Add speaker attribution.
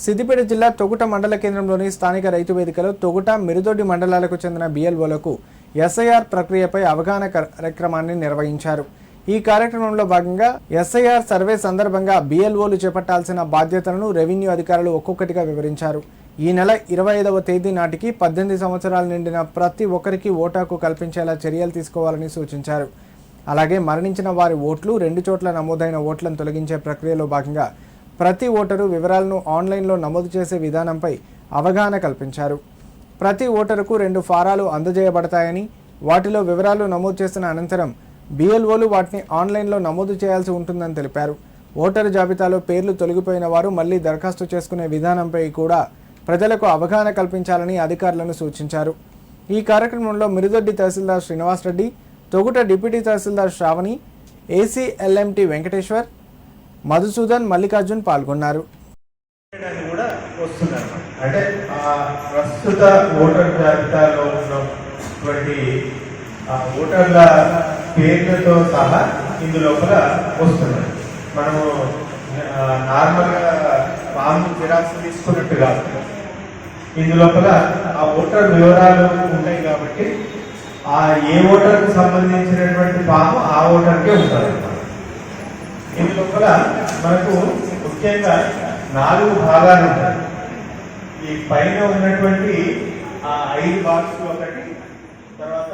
Speaker 1: సిద్దిపేట జిల్లా తొగుట మండల కేంద్రంలోని స్థానిక రైతు వేదికలో తొగుట మిరుదొడ్డి మండలాలకు చెందిన బిఎల్ఓలకు ఎస్ఐఆర్ ప్రక్రియపై అవగాహన కార్యక్రమాన్ని నిర్వహించారు. ఈ కార్యక్రమంలో భాగంగా ఎస్ఐఆర్ సర్వే సందర్భంగా బిఎల్ఓలు చేపట్టాల్సిన బాధ్యతలను రెవెన్యూ అధికారులు ఒక్కొక్కటిగా వివరించారు. ఈ నెల 25వ తేదీ నాటికి 18 సంవత్సరాలు నిండిన ప్రతి ఒక్కరికి ఓటు హక్కు కల్పించేలా చర్యలు తీసుకోవాలని సూచించారు. అలాగే మరణించిన వారి ఓట్లు 2 చోట్ల నమోదైన ఓట్లను తొలగించే ప్రక్రియలో భాగంగా ప్రతి ఓటరు వివరాలను ఆన్లైన్లో నమోదు చేసే విధానంపై అవగాహన కల్పించారు. ప్రతి ఓటరుకు 2 ఫారాలు అందజేయబడతాయని, వాటిలో వివరాలు నమోదు చేసిన అనంతరం బిఎల్ఓలు వాటిని ఆన్లైన్లో నమోదు చేయాల్సి ఉంటుందని తెలిపారు. ఓటరు జాబితాలో పేర్లు తొలగిపోయిన వారు మళ్లీ దరఖాస్తు చేసుకునే విధానంపై కూడా ప్రజలకు అవగాహన కల్పించాలని అధికారులను సూచించారు. ఈ కార్యక్రమంలో మిరుదొడ్డి తహసీల్దార్ శ్రీనివాస్ రెడ్డి, తొగుట డిప్యూటీ తహసీల్దార్ శ్రావణి, ఏసీఎల్ఎంటీ వెంకటేశ్వర్, మధుసూదన్, మల్లికార్జున్ పాల్గొన్నారు.
Speaker 2: అంటే ప్రస్తుత ఓటర్ జాబితాలో ఉన్నటువంటి ఓటర్ల పేర్లతో సహా ఇందులోపల వస్తున్నాయి. మనము నార్మల్గా ఫామ్ జిరాక్స్ తీసుకున్నట్టు కాదు, ఇందులోపల ఆ ఓటర్ వివరాలు ఉంటాయి. కాబట్టి ఆ ఏ ఓటర్కి సంబంధించినటువంటి ఫామ్ ఆ ఓటర్కే ఉంటుంది. ఇందులోపల మనకు ముఖ్యంగా 4 భాగాలు ఉంటాయి. ఈ పైన ఉన్నటువంటి ఆ 5 బాక్సులు ఒకటి, తర్వాత